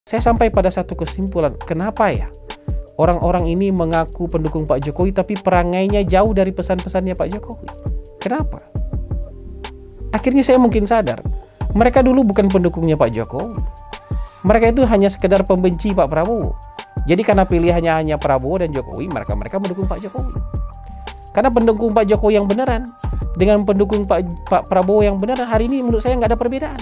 Saya sampai pada satu kesimpulan, kenapa ya orang-orang ini mengaku pendukung Pak Jokowi tapi perangainya jauh dari pesan-pesannya Pak Jokowi? Kenapa? Akhirnya saya mungkin sadar, mereka dulu bukan pendukungnya Pak Jokowi. Mereka itu hanya sekedar pembenci Pak Prabowo. Jadi karena pilihannya hanya Prabowo dan Jokowi, mereka mendukung Pak Jokowi. Karena pendukung Pak Jokowi yang beneran dengan pendukung Pak Prabowo yang beneran, hari ini menurut saya nggak ada perbedaan.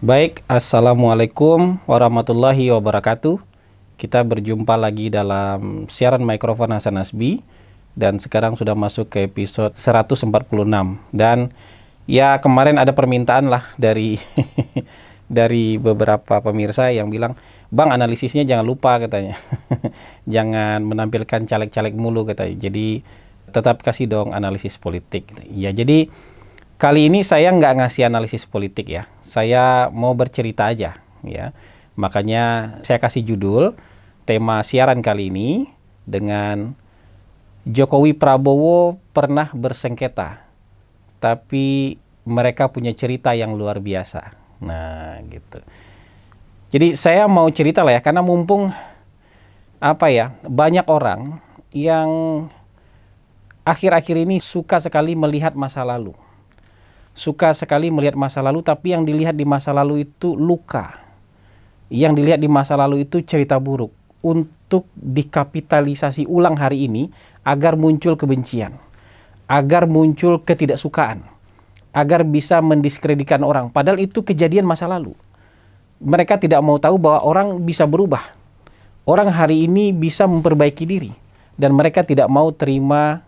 Baik, Assalamualaikum warahmatullahi wabarakatuh. Kita berjumpa lagi dalam siaran mikrofon Hasan Nasbi. Dan sekarang sudah masuk ke episode 146. Dan ya kemarin ada permintaan lah dari dari beberapa pemirsa yang bilang, Bang, analisisnya jangan lupa katanya. Jangan menampilkan caleg-caleg mulu katanya. Jadi tetap kasih dong analisis politik. Ya, jadi kali ini saya nggak ngasih analisis politik ya. Saya mau bercerita aja ya. Makanya saya kasih judul tema siaran kali ini dengan Jokowi Prabowo pernah bersengketa, tapi mereka punya cerita yang luar biasa. Nah, gitu. Jadi saya mau cerita lah ya, karena mumpung banyak orang yang akhir-akhir ini suka sekali melihat masa lalu. Suka sekali melihat masa lalu, tapi yang dilihat di masa lalu itu luka. Yang dilihat di masa lalu itu cerita buruk. Untuk dikapitalisasi ulang hari ini agar muncul kebencian, agar muncul ketidaksukaan, agar bisa mendiskreditkan orang. Padahal itu kejadian masa lalu. Mereka tidak mau tahu bahwa orang bisa berubah. Orang hari ini bisa memperbaiki diri. Dan mereka tidak mau terima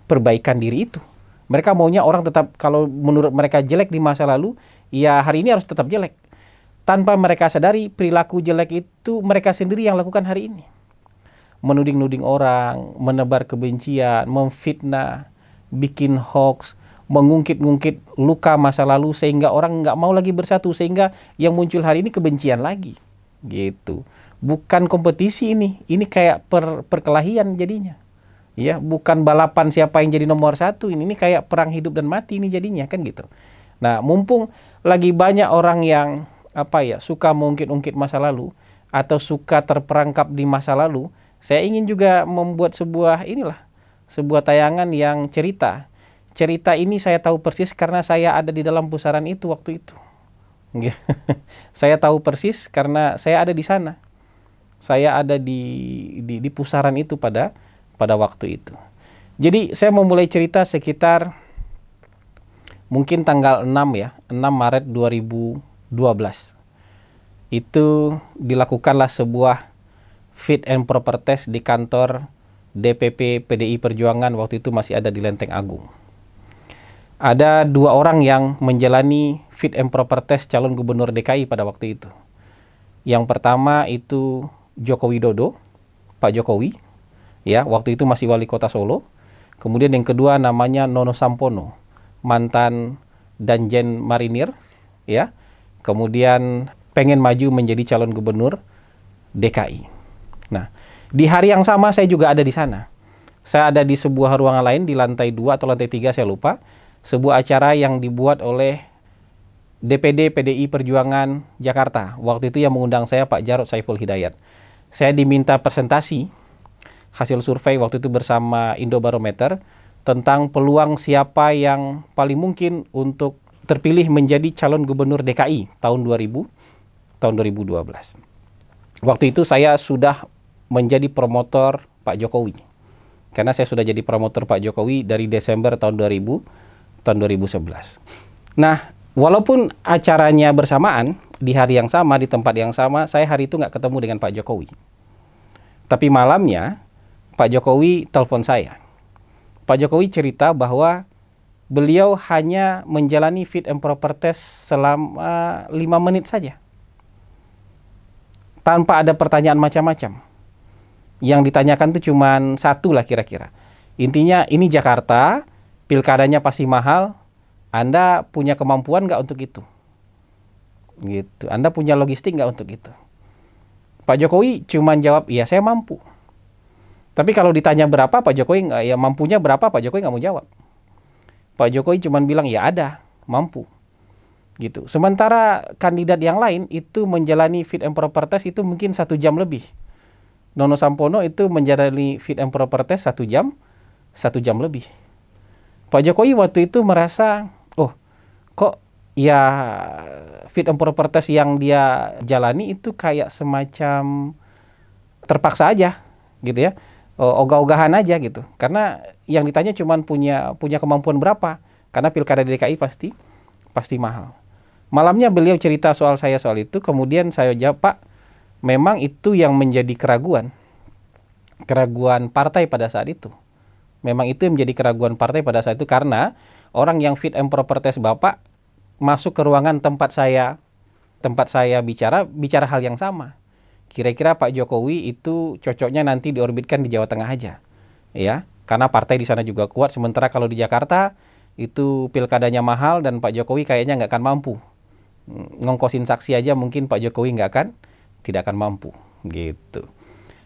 perbaikan diri itu. Mereka maunya orang tetap, kalau menurut mereka jelek di masa lalu, ya hari ini harus tetap jelek. Tanpa mereka sadari, perilaku jelek itu mereka sendiri yang lakukan hari ini. Menuding-nuding orang, menebar kebencian, memfitnah, bikin hoax, mengungkit-ungkit luka masa lalu sehingga orang nggak mau lagi bersatu, sehingga yang muncul hari ini kebencian lagi. Gitu. Bukan kompetisi ini kayak perkelahian jadinya. Ya, bukan balapan siapa yang jadi nomor satu, ini kayak perang hidup dan mati ini jadinya, kan gitu. Nah, mumpung lagi banyak orang yang suka mengungkit-ungkit masa lalu atau suka terperangkap di masa lalu, saya ingin juga membuat sebuah tayangan yang cerita ini saya tahu persis karena saya ada di dalam pusaran itu waktu itu. Saya tahu persis karena saya ada di sana, saya ada di pusaran itu pada waktu itu. Jadi saya memulai cerita sekitar mungkin tanggal 6 Maret 2012. Itu dilakukanlah sebuah fit and proper test di kantor DPP PDI Perjuangan, waktu itu masih ada di Lenteng Agung. Ada dua orang yang menjalani fit and proper test calon gubernur DKI pada waktu itu. Yang pertama itu Joko Widodo, Pak Jokowi, ya, waktu itu masih wali kota Solo. Kemudian yang kedua namanya Nono Sampono, mantan Danjen Marinir, ya. Kemudian pengen maju menjadi calon gubernur DKI. Nah, di hari yang sama saya juga ada di sana. Saya ada di sebuah ruangan lain di lantai 2 atau lantai 3, saya lupa. Sebuah acara yang dibuat oleh DPD PDI Perjuangan Jakarta. Waktu itu yang mengundang saya Pak Jarod Saiful Hidayat. Saya diminta presentasi hasil survei waktu itu bersama Indobarometer tentang peluang siapa yang paling mungkin untuk terpilih menjadi calon gubernur DKI tahun 2012. Waktu itu saya sudah menjadi promotor Pak Jokowi. Karena saya sudah jadi promotor Pak Jokowi dari Desember tahun 2011. Nah, walaupun acaranya bersamaan, di hari yang sama, di tempat yang sama, saya hari itu nggak ketemu dengan Pak Jokowi. Tapi malamnya, Pak Jokowi telepon saya. Pak Jokowi cerita bahwa beliau hanya menjalani fit and proper test selama 5 menit saja. Tanpa ada pertanyaan macam-macam. Yang ditanyakan itu cuma satu lah kira-kira. Intinya ini Jakarta, pilkadanya pasti mahal, Anda punya kemampuan nggak untuk itu? Gitu. Anda punya logistik nggak untuk itu? Pak Jokowi cuma jawab, iya saya mampu. Tapi kalau ditanya berapa, Pak Jokowi mampunya berapa, Pak Jokowi nggak mau jawab. Pak Jokowi cuma bilang ya ada. mampu. Gitu. Sementara kandidat yang lain itu menjalani fit and proper test itu mungkin 1 jam lebih. Nono Sampono itu menjalani fit and proper test 1 jam, 1 jam lebih. Pak Jokowi waktu itu merasa, oh kok ya fit and proper test yang dia jalani itu kayak semacam terpaksa aja gitu ya, ogah-ogahan aja gitu. Karena yang ditanya cuman punya kemampuan berapa, karena pilkada di DKI pasti mahal. Malamnya beliau cerita soal itu, kemudian saya jawab, Pak, memang itu yang menjadi keraguan partai pada saat itu. Memang itu yang menjadi keraguan partai pada saat itu, karena orang yang fit and proper test Bapak masuk ke ruangan tempat saya bicara hal yang sama. Kira-kira Pak Jokowi itu cocoknya nanti diorbitkan di Jawa Tengah aja, ya, karena partai di sana juga kuat. Sementara kalau di Jakarta itu pilkadanya mahal dan Pak Jokowi kayaknya nggak akan mampu. Ngongkosin saksi aja mungkin Pak Jokowi tidak akan mampu gitu.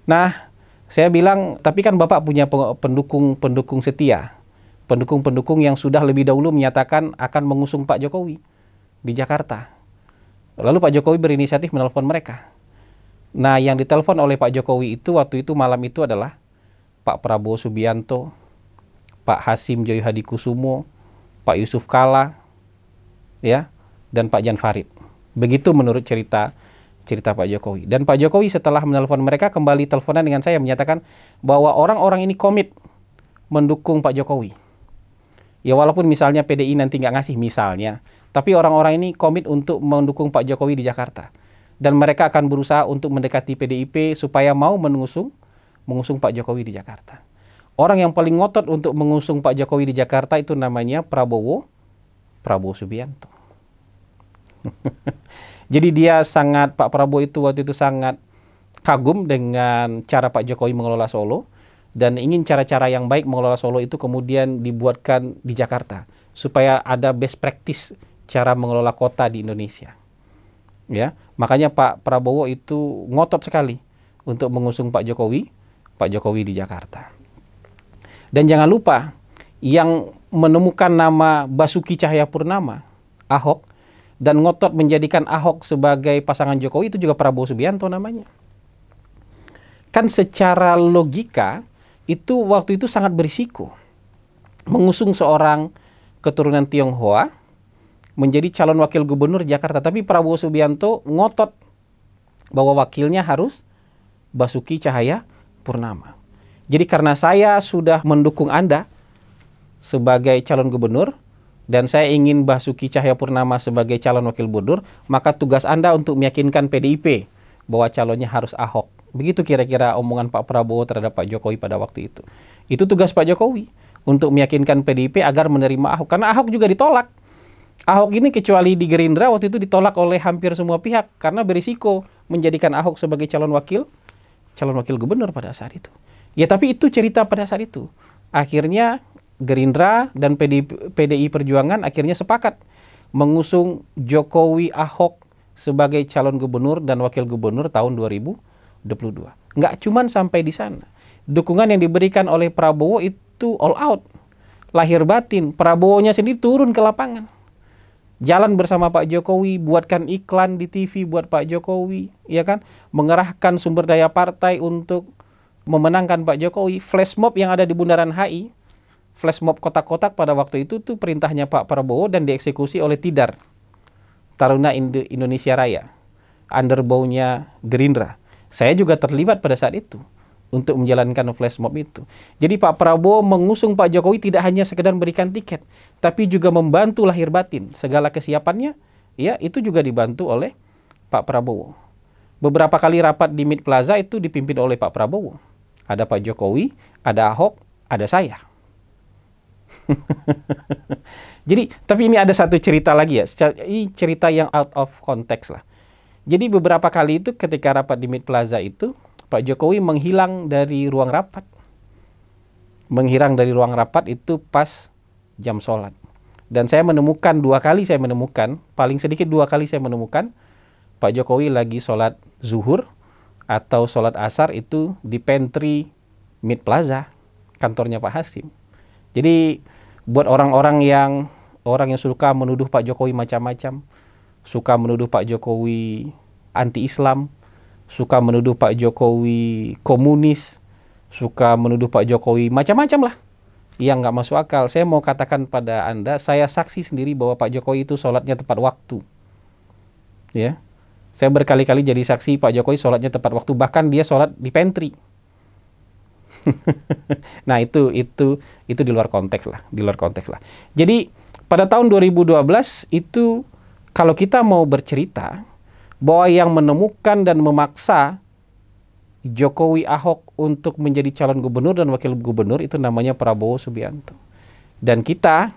Nah, saya bilang, tapi kan Bapak punya pendukung setia, pendukung yang sudah lebih dahulu menyatakan akan mengusung Pak Jokowi di Jakarta. Lalu Pak Jokowi berinisiatif menelpon mereka. Nah, yang ditelepon oleh Pak Jokowi itu waktu itu malam itu adalah Pak Prabowo Subianto, Pak Hasim Joyo Hadikusumo, Pak Yusuf Kalla, ya, dan Pak Jan Farid. Begitu menurut cerita Pak Jokowi. Dan Pak Jokowi setelah menelpon mereka kembali teleponan dengan saya menyatakan bahwa orang-orang ini komit mendukung Pak Jokowi. Ya walaupun misalnya PDI nanti nggak ngasih misalnya, tapi orang-orang ini komit untuk mendukung Pak Jokowi di Jakarta. Dan mereka akan berusaha untuk mendekati PDIP supaya mau mengusung Pak Jokowi di Jakarta. Orang yang paling ngotot untuk mengusung Pak Jokowi di Jakarta itu namanya Prabowo Subianto. Jadi Pak Prabowo itu waktu itu sangat kagum dengan cara Pak Jokowi mengelola Solo dan ingin cara-cara yang baik mengelola Solo itu kemudian dibuatkan di Jakarta supaya ada best practice cara mengelola kota di Indonesia. Ya, makanya Pak Prabowo itu ngotot sekali untuk mengusung Pak Jokowi di Jakarta. Dan jangan lupa yang menemukan nama Basuki Cahayapurnama, Ahok, dan ngotot menjadikan Ahok sebagai pasangan Jokowi itu juga Prabowo Subianto namanya. Kan secara logika itu waktu itu sangat berisiko mengusung seorang keturunan Tionghoa menjadi calon wakil gubernur Jakarta. Tapi Prabowo Subianto ngotot bahwa wakilnya harus Basuki Cahayapurnama. Jadi karena saya sudah mendukung Anda sebagai calon gubernur, dan saya ingin Basuki Cahayapurnama sebagai calon wakil gubernur, maka tugas Anda untuk meyakinkan PDIP bahwa calonnya harus Ahok. Begitu kira-kira omongan Pak Prabowo terhadap Pak Jokowi pada waktu itu. Itu tugas Pak Jokowi, untuk meyakinkan PDIP agar menerima Ahok. Karena Ahok juga ditolak. Ahok ini kecuali di Gerindra waktu itu ditolak oleh hampir semua pihak, karena berisiko menjadikan Ahok sebagai calon wakil gubernur pada saat itu. Ya tapi itu cerita pada saat itu. Akhirnya Gerindra dan PDI Perjuangan akhirnya sepakat mengusung Jokowi Ahok sebagai calon gubernur dan wakil gubernur tahun 2022. Nggak cuman sampai di sana. Dukungan yang diberikan oleh Prabowo itu all out. Lahir batin. Prabowo-nya sendiri turun ke lapangan. Jalan bersama Pak Jokowi, buatkan iklan di TV buat Pak Jokowi, ya kan? Mengerahkan sumber daya partai untuk memenangkan Pak Jokowi. Flash mob yang ada di Bundaran HI, flash mob kotak-kotak pada waktu itu tuh perintahnya Pak Prabowo dan dieksekusi oleh Tidar, Taruna Indonesia Raya, underbow-nya Gerindra. Saya juga terlibat pada saat itu untuk menjalankan flash mob itu. Jadi Pak Prabowo mengusung Pak Jokowi tidak hanya sekedar berikan tiket, tapi juga membantu lahir batin. Segala kesiapannya, ya itu juga dibantu oleh Pak Prabowo. Beberapa kali rapat di Mid Plaza itu dipimpin oleh Pak Prabowo. Ada Pak Jokowi, ada Ahok, ada saya. Jadi, tapi ini ada satu cerita lagi ya. Ini cerita yang out of context lah. Jadi beberapa kali itu ketika rapat di Mid Plaza itu, Pak Jokowi menghilang dari ruang rapat. Menghilang dari ruang rapat itu pas jam sholat. Dan saya menemukan paling sedikit dua kali saya menemukan Pak Jokowi lagi sholat zuhur atau sholat asar itu di pantry Mid Plaza, kantornya Pak Hasim. Jadi buat orang-orang yang orang yang suka menuduh Pak Jokowi macam-macam, suka menuduh Pak Jokowi anti-Islam, suka menuduh Pak Jokowi komunis, suka menuduh Pak Jokowi macam-macam lah yang nggak masuk akal. Saya mau katakan pada Anda, saya saksi sendiri bahwa Pak Jokowi itu sholatnya tepat waktu. Ya, saya berkali-kali jadi saksi Pak Jokowi sholatnya tepat waktu, bahkan dia sholat di pantry. Nah itu di luar konteks lah, di luar konteks lah. Jadi pada tahun 2012 itu kalau kita mau bercerita bahwa yang menemukan dan memaksa Jokowi Ahok untuk menjadi calon gubernur dan wakil gubernur itu namanya Prabowo Subianto. Dan kita,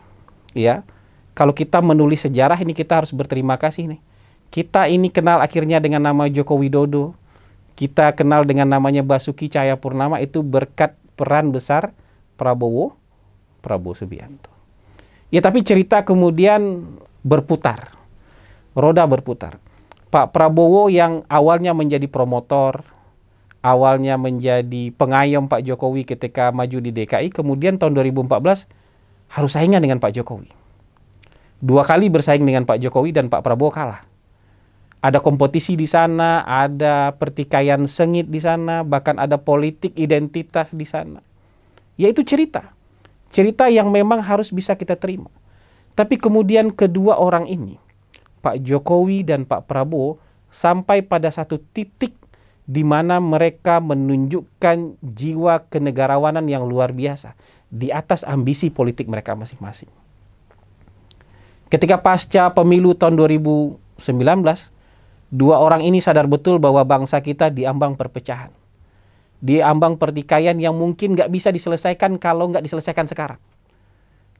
ya, kalau kita menulis sejarah ini kita harus berterima kasih nih. Kita ini kenal akhirnya dengan nama Joko Widodo. Kita kenal dengan namanya Basuki Cahayapurnama itu berkat peran besar Prabowo Subianto. Ya tapi cerita kemudian berputar. Roda berputar. Pak Prabowo yang awalnya menjadi promotor, awalnya menjadi pengayom Pak Jokowi ketika maju di DKI, kemudian tahun 2014 harus saingan dengan Pak Jokowi. 2 kali bersaing dengan Pak Jokowi dan Pak Prabowo kalah. Ada kompetisi di sana, ada pertikaian sengit di sana, bahkan ada politik identitas di sana. Yaitu cerita. Cerita yang memang harus bisa kita terima. Tapi kemudian kedua orang ini, Pak Jokowi dan Pak Prabowo, sampai pada satu titik di mana mereka menunjukkan jiwa kenegarawanan yang luar biasa di atas ambisi politik mereka masing-masing. Ketika pasca pemilu tahun 2019, dua orang ini sadar betul bahwa bangsa kita diambang perpecahan. Diambang pertikaian yang mungkin nggak bisa diselesaikan kalau nggak diselesaikan sekarang.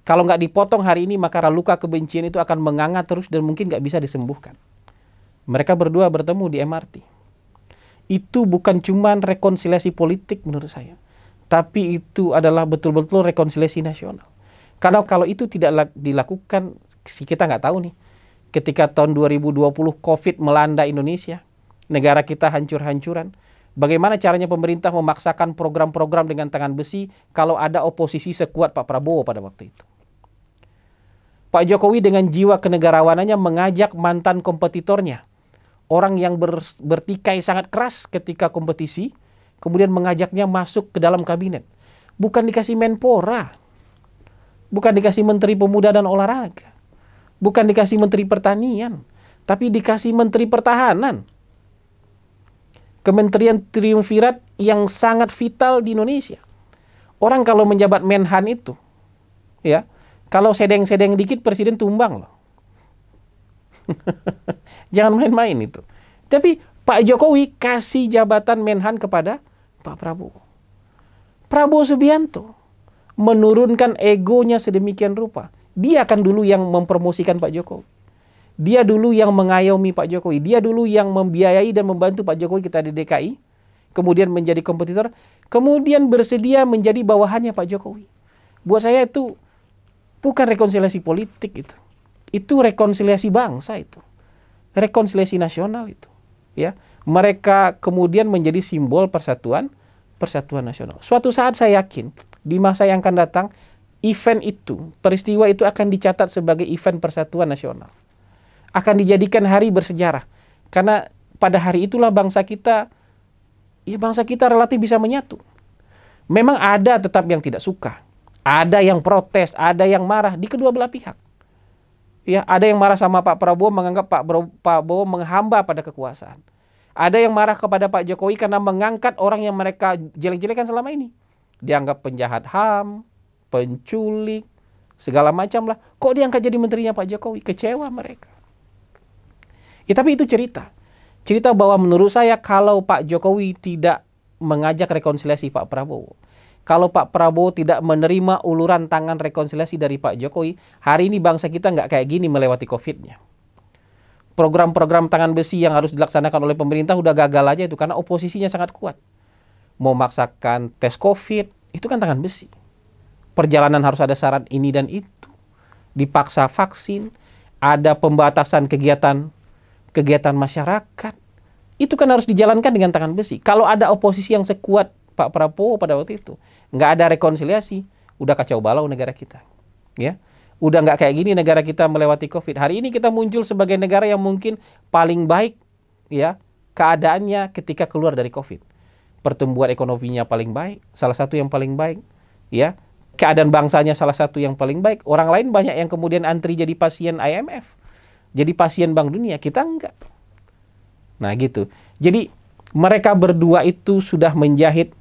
Kalau nggak dipotong hari ini, maka luka kebencian itu akan menganga terus dan mungkin nggak bisa disembuhkan. Mereka berdua bertemu di MRT. Itu bukan cuma rekonsiliasi politik menurut saya, tapi itu adalah betul-betul rekonsiliasi nasional. Karena kalau itu tidak dilakukan, kita nggak tahu nih. Ketika tahun 2020 COVID melanda Indonesia, negara kita hancur-hancuran. Bagaimana caranya pemerintah memaksakan program-program dengan tangan besi kalau ada oposisi sekuat Pak Prabowo pada waktu itu? Pak Jokowi dengan jiwa kenegarawanannya mengajak mantan kompetitornya, orang yang bertikai sangat keras ketika kompetisi, kemudian mengajaknya masuk ke dalam kabinet. Bukan dikasih Menpora, bukan dikasih Menteri Pemuda dan Olahraga, bukan dikasih Menteri Pertanian, tapi dikasih Menteri Pertahanan. Kementerian triumvirat yang sangat vital di Indonesia. Orang kalau menjabat Menhan itu, ya, kalau sedeng-sedeng dikit Presiden tumbang loh. Jangan main-main itu. Tapi Pak Jokowi kasih jabatan Menhan kepada Pak Prabowo. Prabowo Subianto menurunkan egonya sedemikian rupa. Dia akan dulu yang mempromosikan Pak Jokowi. Dia dulu yang mengayomi Pak Jokowi. Dia dulu yang membiayai dan membantu Pak Jokowi kita di DKI. Kemudian menjadi kompetitor. Kemudian bersedia menjadi bawahannya Pak Jokowi. Buat saya itu bukan rekonsiliasi politik itu. Itu rekonsiliasi bangsa itu. Rekonsiliasi nasional itu. Ya, mereka kemudian menjadi simbol persatuan nasional. Suatu saat saya yakin di masa yang akan datang event itu, peristiwa itu akan dicatat sebagai event persatuan nasional. Akan dijadikan hari bersejarah. Karena pada hari itulah bangsa kita relatif bisa menyatu. Memang ada tetap yang tidak suka. Ada yang protes, ada yang marah di kedua belah pihak. Ya, ada yang marah sama Pak Prabowo menganggap Pak Prabowo menghamba pada kekuasaan. Ada yang marah kepada Pak Jokowi karena mengangkat orang yang mereka jelek-jelekan selama ini. Dianggap penjahat HAM, penculik, segala macam lah. Kok diangkat jadi menterinya Pak Jokowi? Kecewa mereka. Ya, tapi itu cerita. Cerita bahwa menurut saya kalau Pak Jokowi tidak mengajak rekonsiliasi Pak Prabowo, kalau Pak Prabowo tidak menerima uluran tangan rekonsiliasi dari Pak Jokowi, hari ini bangsa kita nggak kayak gini melewati COVID-nya. Program-program tangan besi yang harus dilaksanakan oleh pemerintah udah gagal aja itu karena oposisinya sangat kuat. Mau memaksakan tes COVID, itu kan tangan besi. Perjalanan harus ada syarat ini dan itu. Dipaksa vaksin, ada pembatasan kegiatan masyarakat. Itu kan harus dijalankan dengan tangan besi. Kalau ada oposisi yang sekuat Pak Prabowo pada waktu itu, nggak ada rekonsiliasi, udah kacau balau negara kita. Ya, Udah nggak kayak gini negara kita melewati COVID. Hari ini kita muncul sebagai negara yang mungkin paling baik ya keadaannya ketika keluar dari COVID. Pertumbuhan ekonominya paling baik, salah satu yang paling baik ya. Keadaan bangsanya salah satu yang paling baik. Orang lain banyak yang kemudian antri jadi pasien IMF, jadi pasien Bank Dunia, kita enggak. Nah gitu. Jadi mereka berdua itu sudah menjahit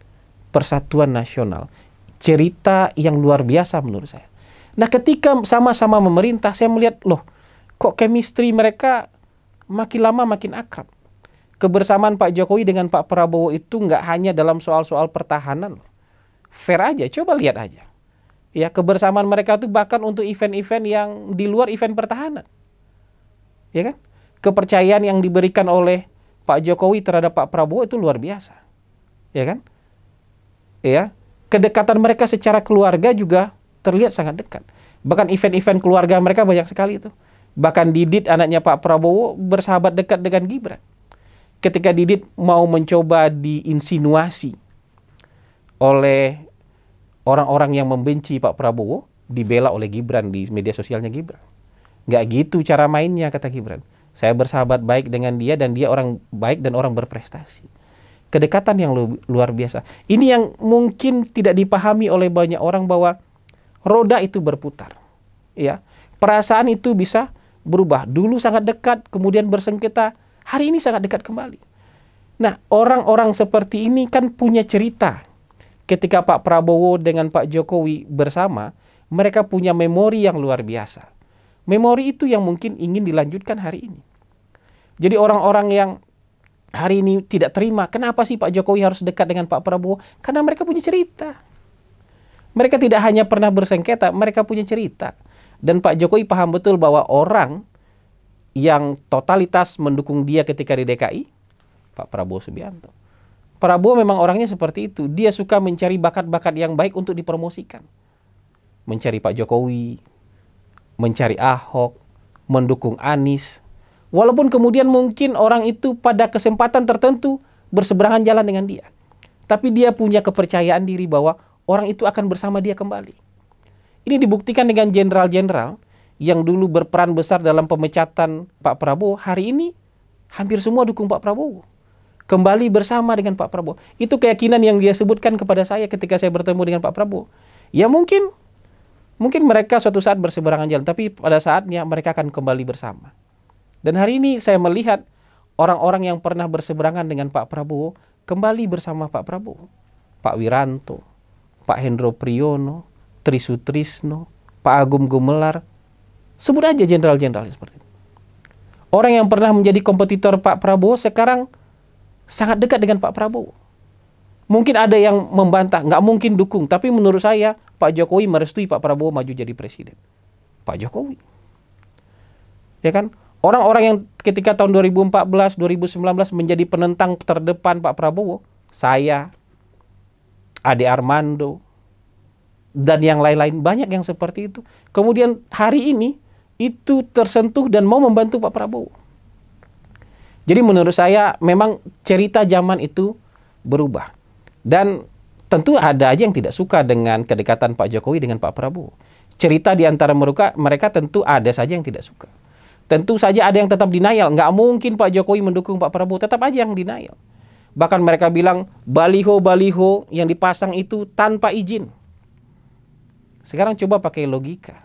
persatuan nasional. Cerita yang luar biasa menurut saya. Nah ketika sama-sama memerintah, saya melihat, loh kok chemistry mereka makin lama makin akrab. Kebersamaan Pak Jokowi dengan Pak Prabowo itu nggak hanya dalam soal-soal pertahanan. Fair aja, coba lihat aja. Ya, kebersamaan mereka itu bahkan untuk event-event yang di luar event pertahanan. Ya kan? Kepercayaan yang diberikan oleh Pak Jokowi terhadap Pak Prabowo itu luar biasa. Ya kan? Ya, kedekatan mereka secara keluarga juga terlihat sangat dekat. Bahkan event-event keluarga mereka banyak sekali itu. Bahkan Didit, anaknya Pak Prabowo, bersahabat dekat dengan Gibran. Ketika Didit mau mencoba diinsinuasi oleh orang-orang yang membenci Pak Prabowo, dibela oleh Gibran di media sosialnya Gibran. Nggak gitu cara mainnya, kata Gibran. Saya bersahabat baik dengan dia dan dia orang baik dan orang berprestasi. Kedekatan yang luar biasa. Ini yang mungkin tidak dipahami oleh banyak orang, bahwa roda itu berputar. Ya, perasaan itu bisa berubah. Dulu sangat dekat, kemudian bersengketa. Hari ini sangat dekat kembali. Nah, orang-orang seperti ini kan punya cerita. Ketika Pak Prabowo dengan Pak Jokowi bersama, mereka punya memori yang luar biasa. Memori itu yang mungkin ingin dilanjutkan hari ini. Jadi orang-orang yang hari ini tidak terima, kenapa sih Pak Jokowi harus dekat dengan Pak Prabowo? Karena mereka punya cerita. Mereka tidak hanya pernah bersengketa, mereka punya cerita. Dan Pak Jokowi paham betul bahwa orang yang totalitas mendukung dia ketika di DKI, Pak Prabowo Subianto. Prabowo memang orangnya seperti itu. Dia suka mencari bakat-bakat yang baik untuk dipromosikan. Mencari Pak Jokowi, mencari Ahok, mendukung Anies. Walaupun kemudian mungkin orang itu pada kesempatan tertentu berseberangan jalan dengan dia. Tapi dia punya kepercayaan diri bahwa orang itu akan bersama dia kembali. Ini dibuktikan dengan jenderal-jenderal yang dulu berperan besar dalam pemecatan Pak Prabowo. Hari ini hampir semua dukung Pak Prabowo. Kembali bersama dengan Pak Prabowo. Itu keyakinan yang dia sebutkan kepada saya ketika saya bertemu dengan Pak Prabowo. Ya mungkin mereka suatu saat berseberangan jalan, tapi pada saatnya mereka akan kembali bersama. Dan hari ini saya melihat orang-orang yang pernah berseberangan dengan Pak Prabowo kembali bersama Pak Prabowo. Pak Wiranto, Pak Hendro Priyono, Tri Sutrisno, Pak Agung Gumelar. Sebut aja jenderal-jenderal seperti itu. Orang yang pernah menjadi kompetitor Pak Prabowo sekarang sangat dekat dengan Pak Prabowo. Mungkin ada yang membantah, nggak mungkin dukung. Tapi menurut saya, Pak Jokowi merestui Pak Prabowo maju jadi presiden. Pak Jokowi. Ya kan? Orang-orang yang ketika tahun 2014, 2019 menjadi penentang terdepan Pak Prabowo, saya, Ade Armando, dan yang lain-lain, banyak yang seperti itu. Kemudian hari ini, itu tersentuh dan mau membantu Pak Prabowo. Jadi menurut saya, memang cerita zaman itu berubah. Dan tentu ada aja yang tidak suka dengan kedekatan Pak Jokowi dengan Pak Prabowo. Cerita di antara mereka tentu ada saja yang tidak suka. Tentu saja ada yang tetap denial. Nggak mungkin Pak Jokowi mendukung Pak Prabowo, tetap aja yang denial. Bahkan mereka bilang baliho-baliho yang dipasang itu tanpa izin. Sekarang coba pakai logika.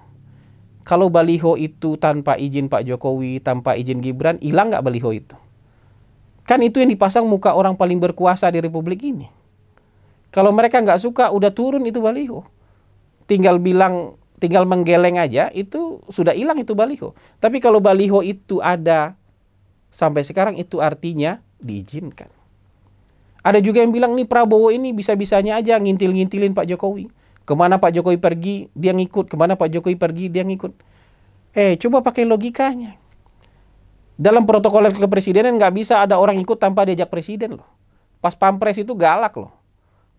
Kalau baliho itu tanpa izin Pak Jokowi, tanpa izin Gibran, hilang nggak baliho itu? Kan itu yang dipasang muka orang paling berkuasa di Republik ini. Kalau mereka nggak suka, udah turun itu baliho. Tinggal menggeleng aja, itu sudah hilang itu baliho. Tapi kalau baliho itu ada sampai sekarang, itu artinya diizinkan. Ada juga yang bilang nih Prabowo ini bisa-bisanya aja ngintil-ngintilin Pak Jokowi. Kemana Pak Jokowi pergi, dia ngikut. Kemana Pak Jokowi pergi, dia ngikut. Coba pakai logikanya. Dalam protokol kepresidenan nggak bisa ada orang ikut tanpa diajak presiden loh. Pas pampres itu galak loh.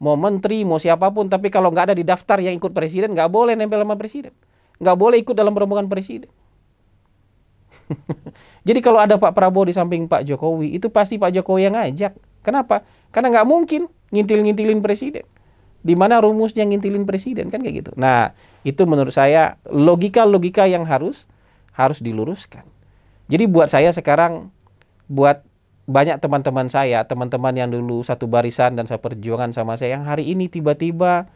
Mau menteri, mau siapapun, tapi kalau nggak ada di daftar yang ikut presiden, nggak boleh nempel sama presiden. Nggak boleh ikut dalam rombongan presiden. Jadi kalau ada Pak Prabowo di samping Pak Jokowi, itu pasti Pak Jokowi yang ngajak. Kenapa? Karena nggak mungkin ngintil-ngintilin presiden. Di mana rumusnya ngintilin presiden kan kayak gitu. Nah, itu menurut saya logika-logika yang harus diluruskan. Jadi buat saya sekarang, buat banyak teman-teman saya, teman-teman yang dulu satu barisan dan seperjuangan sama saya, yang hari ini tiba-tiba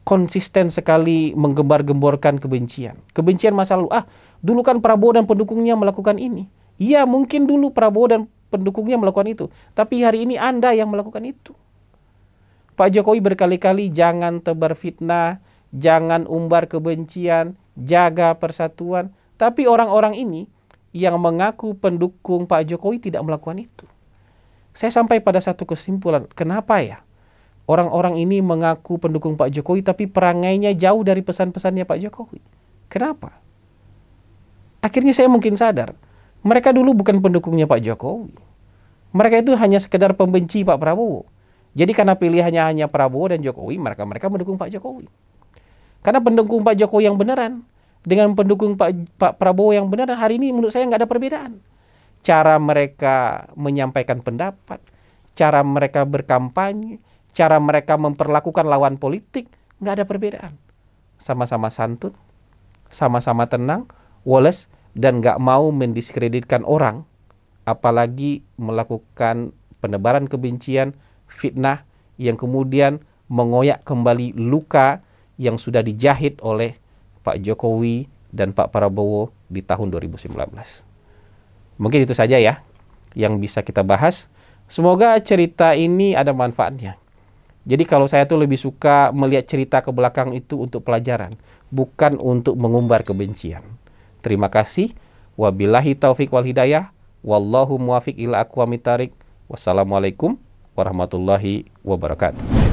konsisten sekali menggembar-gemborkan kebencian. Kebencian masa lalu. Dulu kan Prabowo dan pendukungnya melakukan ini. Iya, mungkin dulu Prabowo dan pendukungnya melakukan itu. Tapi hari ini Anda yang melakukan itu. Pak Jokowi berkali-kali jangan tebar fitnah, jangan umbar kebencian, jaga persatuan. Tapi orang-orang ini yang mengaku pendukung Pak Jokowi tidak melakukan itu. Saya sampai pada satu kesimpulan, kenapa ya? Orang-orang ini mengaku pendukung Pak Jokowi tapi perangainya jauh dari pesan-pesannya Pak Jokowi. Kenapa? Akhirnya saya mungkin sadar, mereka dulu bukan pendukungnya Pak Jokowi. Mereka itu hanya sekedar pembenci Pak Prabowo. Jadi karena pilihannya hanya Prabowo dan Jokowi, mereka mendukung Pak Jokowi. Karena pendukung Pak Jokowi yang beneran dengan pendukung Pak Prabowo yang beneran, hari ini menurut saya nggak ada perbedaan. Cara mereka menyampaikan pendapat, cara mereka berkampanye, cara mereka memperlakukan lawan politik, nggak ada perbedaan. Sama-sama santun, sama-sama tenang, woles, dan nggak mau mendiskreditkan orang, apalagi melakukan penebaran kebencian, fitnah, yang kemudian mengoyak kembali luka yang sudah dijahit oleh Pak Jokowi dan Pak Prabowo di tahun 2019. Mungkin itu saja ya yang bisa kita bahas. Semoga cerita ini ada manfaatnya. Jadi kalau saya tuh lebih suka melihat cerita ke belakang itu untuk pelajaran, bukan untuk mengumbar kebencian. Terima kasih. Wabillahi taufik wal hidayah. Wallahu muwafiq ila aqwamit thariq. Wassalamualaikum warahmatullahi wabarakatuh.